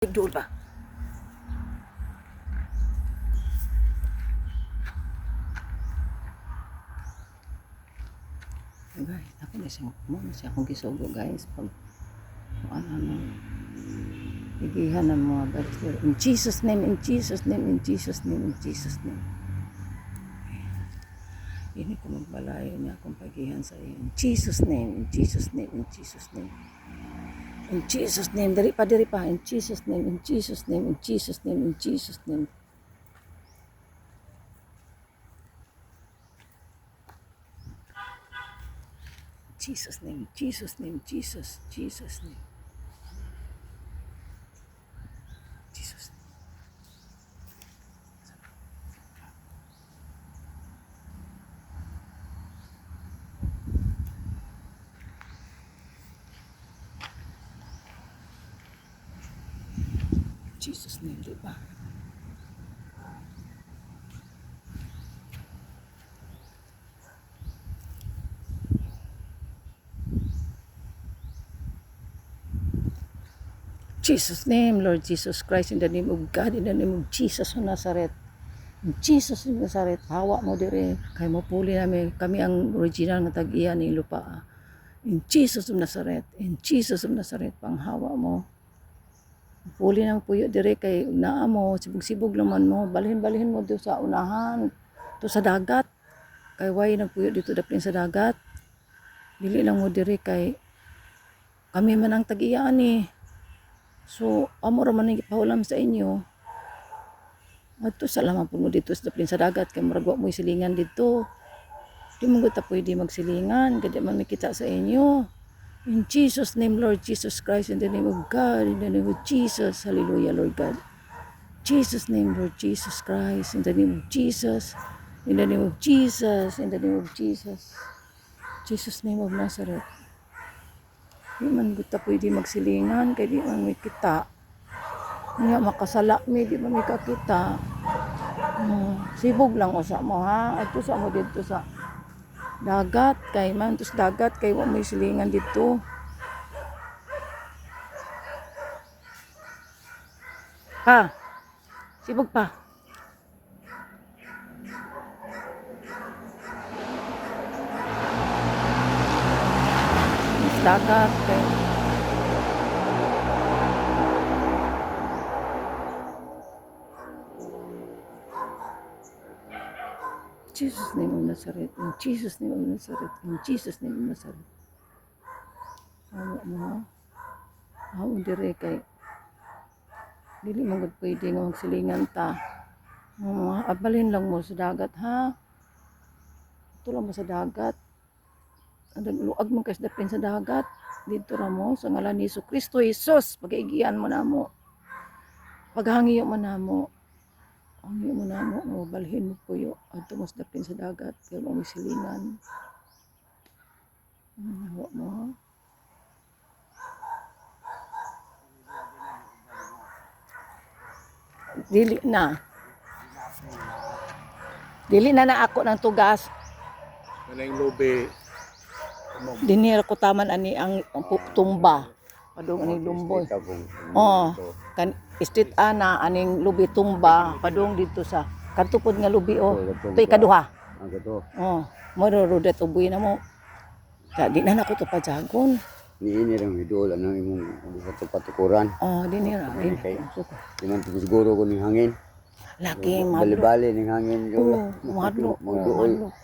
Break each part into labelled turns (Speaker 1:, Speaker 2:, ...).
Speaker 1: Doon ba? Guys, ako na siya. Muna siya akong gisugo guys. Pag ano, higihan ng mga bacteria. In Jesus name, in Jesus name, in Jesus name, in Jesus name. Hindi ko magbalayo niya akong pagihan sa iyo. In Jesus name, in Jesus name, in Jesus name. In Jesus name, diri pa. In Jesus name, in Jesus name, in Jesus name, in Jesus name. Jesus name, Jesus name, Jesus, Jesus name. Jesus name. Jesus name, di ba? Jesus name, Lord Jesus Christ, in the name of God, in the name of Jesus of Nazareth. In Jesus of Nazareth, hawa mo dire, kay mo puli namin, kami ang original nga tag-iya ni lupa. In Jesus of Nazareth, in Jesus of Nazareth, panghawa mo. Puli ng puyo dire kay naa mo, sibog-sibog naman mo, balhin-balhin mo dito sa unahan, to sa dagat. Kay way nagpuyo dito daplin sa dagat. Dili lang mo dire kay kami man ang tag-iya ni. So, amo ra man ang ipahulam sa inyo. Adto salamat po mo dito sa daplin sa dagat kay murag wa mo silingan dito. Di mo ta pwede magsilingan, kaya man makita sa inyo. In Jesus name, Lord Jesus Christ, in the name of God, in the name of Jesus, hallelujah, Lord God. Jesus name, Lord Jesus Christ, in the name of Jesus, in the name of Jesus, in the name of Jesus. Jesus name of Nazareth. Di man ta pwede magsilingan, kaya di man makita. Nga makasala mi, di man makakita. Sibog lang usa mo ha. Ato sa mo dito sa dagat kay man tus dagat kay wa may silingan dito. Ha. Sibog pa. Tus dagat kay Jesus name of Nazareth, in Jesus name of Nazareth, in Jesus name of Nazareth. Awa mo ha. Awa dire kay dili man gud pwede nga magsilingan ta. Abalhin lang mo sa dagat ha. Ito lang mo sa dagat. Luag mo kasi dapin sa dagat. Dito ra mo sa ngalan ni Kristo Jesus. Pag-igian mo na mo. Paghangiyo mo na mo. Hangiyo mo na mo. Balhin mo puyo. Adto mo sa dapin sa dagat. Kaya mo silingan. Hawa mo ha. Dili na. Dili na ako ng tugas.
Speaker 2: Kanang lobe.
Speaker 1: Dinira ko taman ani ang tumba. Padung ani lumboy. Oh, kan street ana aning lubi tumba padung dito sa katupod nga lubi oh. Toy kaduha.
Speaker 2: Ang gato.
Speaker 1: Oh, mo rodet uboy na mo. Sa di na nako to pajagon.
Speaker 2: Niini lang idol anang imong sa patukuran.
Speaker 1: Oh, dinira.
Speaker 2: Di man to siguro ko ning hangin.
Speaker 1: Laki madlo.
Speaker 2: Bali-bali ning hangin
Speaker 1: Oh, madlo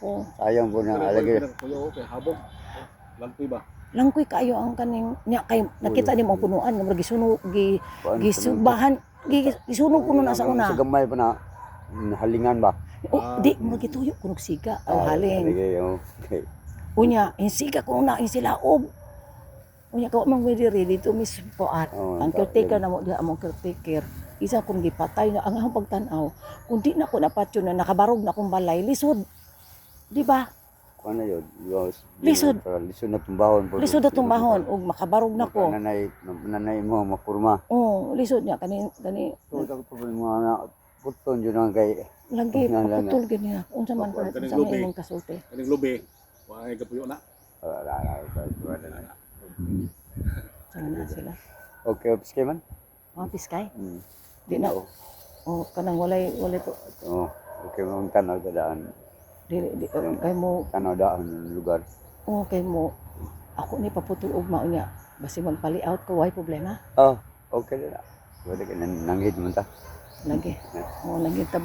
Speaker 1: ko.
Speaker 2: Sayang po na alagi.
Speaker 3: Habog. Langkoy ba?
Speaker 1: Langkoy kayo ang kaning nya kay nakita ni mo punuan nga gisunog gisubahan gisunog kuno na sa una.
Speaker 2: Sa gamay pa na halingan ba?
Speaker 1: Oh, di mo gituyo kunog siga o haling.
Speaker 2: Okay.
Speaker 1: Unya insiga kuno na insilaob. Unya ka man ready to miss poat. Ang caretaker na mo diha among caretaker. Isa kung gipatay na ang akong pagtan-aw. Kung di na ko napatyo na nakabarog na akong balay lisod. Di ba?
Speaker 2: Ano yun?
Speaker 1: Lisod.
Speaker 2: Lisod na tumbahon po.
Speaker 1: Lisod na tumbahon ug makabarog na ko.
Speaker 2: Nanay mo mapurma.
Speaker 1: Oh, lisod niya kani
Speaker 2: So dapat po mga puton yun ang kay
Speaker 1: lagi putol gani na. Unsa man pa sa imong kasulti.
Speaker 3: Kaning lobe. Wa ay kapuyo na.
Speaker 1: Sana na sila.
Speaker 2: Okay, okay man.
Speaker 1: Mga piskay.
Speaker 2: Hmm.
Speaker 1: Di na.
Speaker 2: Oo.
Speaker 1: O kanang walay to.
Speaker 2: Oo. Okay mo ang tanaw sa daan.
Speaker 1: Di kay mo
Speaker 2: Tanaw daan ng lugar.
Speaker 1: kay mo ako ni paputul ugma unya. Basi magpali-out ko, why problema?
Speaker 2: Oh, okay na. Pwede ka nanghid mo ta.
Speaker 1: Lagi. Lagi taba.